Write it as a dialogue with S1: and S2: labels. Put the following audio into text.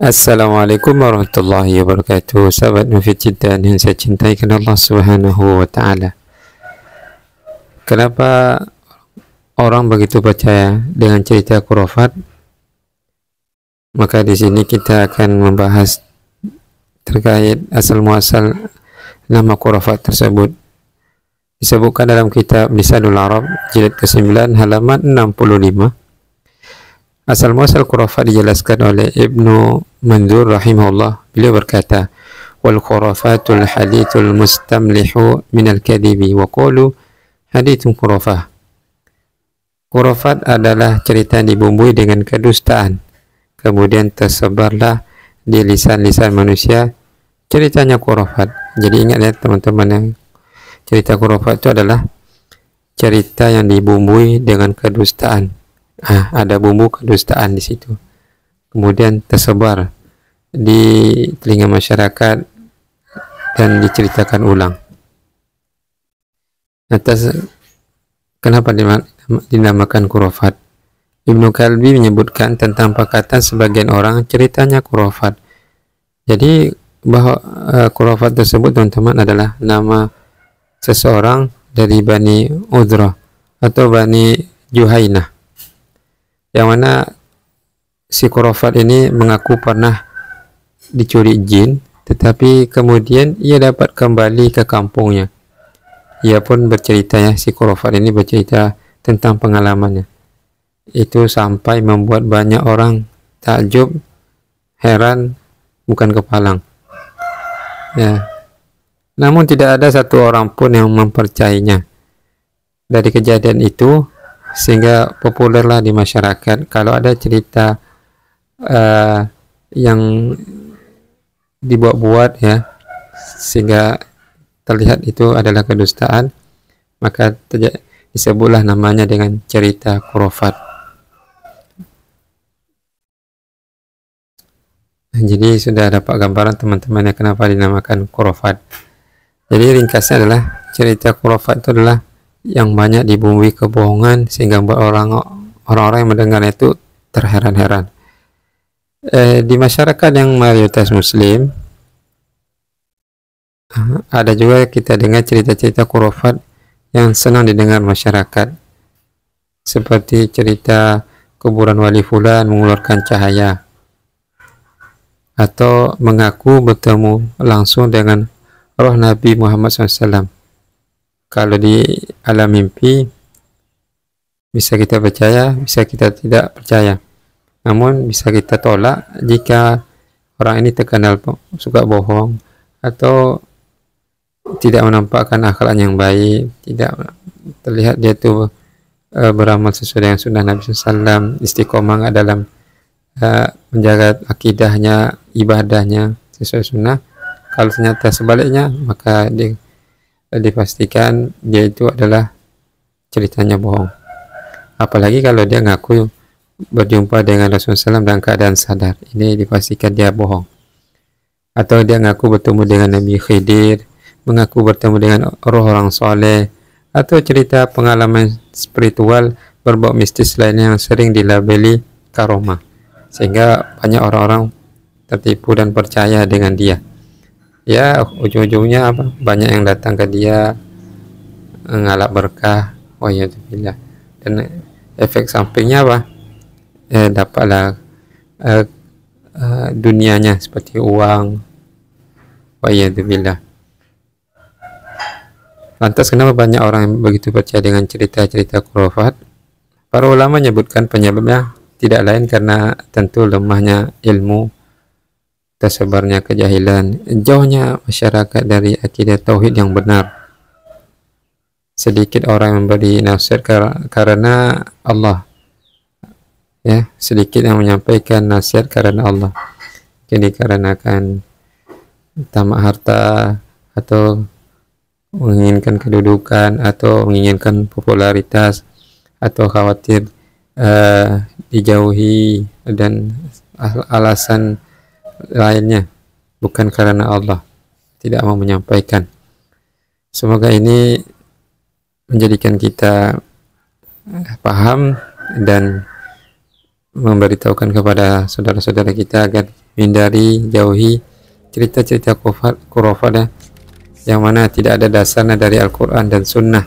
S1: Assalamualaikum warahmatullahi wabarakatuh. Sahabat Mufid Jidan yang saya cintai karena Allah Subhanahu wa taala. Kenapa orang begitu percaya dengan cerita khurafat? Maka di sini kita akan membahas terkait asal muasal nama khurafat tersebut. Disebutkan dalam kitab Lisanul Arab jilid ke-9 halaman 65. Asal muasal khurafat dijelaskan oleh Ibnu Mandur rahimahullah. Beliau berkata, wal khurafatul hadithul mustamlihu minal kadhibi wa qulu hadithun khurafah. Khurafat adalah cerita yang dibumbui dengan kedustaan, kemudian tersebarlah di lisan-lisan manusia ceritanya khurafat. Jadi ingat ya teman-teman, yang cerita khurafat itu adalah cerita yang dibumbui dengan kedustaan. Ada bumbu kedustaan di situ, kemudian tersebar di telinga masyarakat dan diceritakan ulang. Atas kenapa dinamakan khurafat? Ibnu Kalbi menyebutkan tentang perkataan sebagian orang ceritanya khurafat. Jadi bahwa khurafat tersebut teman-teman adalah nama seseorang dari Bani Udrah atau Bani Juhainah, yang mana si khurafat ini mengaku pernah dicuri jin, tetapi kemudian ia dapat kembali ke kampungnya. Ia pun bercerita, ya, si khurafat ini bercerita tentang pengalamannya. Itu sampai membuat banyak orang takjub, heran, bukan kepalang. Ya. Namun tidak ada satu orang pun yang mempercayainya. Dari kejadian itu sehingga populerlah di masyarakat kalau ada cerita yang dibuat-buat, ya, sehingga terlihat itu adalah kedustaan, maka disebutlah namanya dengan cerita khurafat. Jadi sudah dapat gambaran teman-teman ya kenapa dinamakan khurafat. Jadi ringkasnya adalah cerita khurafat itu adalah yang banyak dibumbui kebohongan sehingga orang-orang yang mendengar itu terheran-heran. Di masyarakat yang mayoritas muslim ada juga kita dengar cerita-cerita khurafat yang senang didengar masyarakat, seperti cerita kuburan wali fulan mengeluarkan cahaya, atau mengaku bertemu langsung dengan roh Nabi Muhammad SAW. Kalau di alam mimpi bisa kita percaya, bisa kita tidak percaya. Namun bisa kita tolak jika orang ini terkenal suka bohong atau tidak menampakkan akhlak yang baik, tidak terlihat dia itu beramal sesuai dengan sunnah Nabi SAW, istiqomah dalam menjaga akidahnya, ibadahnya sesuai sunnah. Kalau ternyata sebaliknya, maka dipastikan dia itu adalah ceritanya bohong. Apalagi kalau dia ngaku berjumpa dengan Rasulullah SAW dalam keadaan sadar, ini dipastikan dia bohong. Atau dia ngaku bertemu dengan Nabi Khidir, mengaku bertemu dengan roh orang soleh, atau cerita pengalaman spiritual berbau mistis lainnya yang sering dilabeli karomah, sehingga banyak orang-orang tertipu dan percaya dengan dia. Ya, ujung-ujungnya apa? Banyak yang datang ke dia ngalap berkah. Oh ya, dan efek sampingnya apa? Dapatlah dunianya seperti uang. Oh ya, lantas kenapa banyak orang yang begitu percaya dengan cerita-cerita khurafat? Para ulama menyebutkan penyebabnya tidak lain karena tentu lemahnya ilmu, tersebarnya kejahilan, jauhnya masyarakat dari akidah tauhid yang benar. Sedikit orang yang memberi nasihat karena Allah, ya, sedikit yang menyampaikan nasihat karena Allah. Jadi dikarenakan tamak harta, atau menginginkan kedudukan, atau menginginkan popularitas, atau khawatir dijauhi, dan alasan lainnya, bukan karena Allah, tidak mau menyampaikan. Semoga ini menjadikan kita paham dan memberitahukan kepada saudara-saudara kita agar hindari, jauhi cerita-cerita khurafat ya, yang mana tidak ada dasarnya dari Al-Quran dan Sunnah.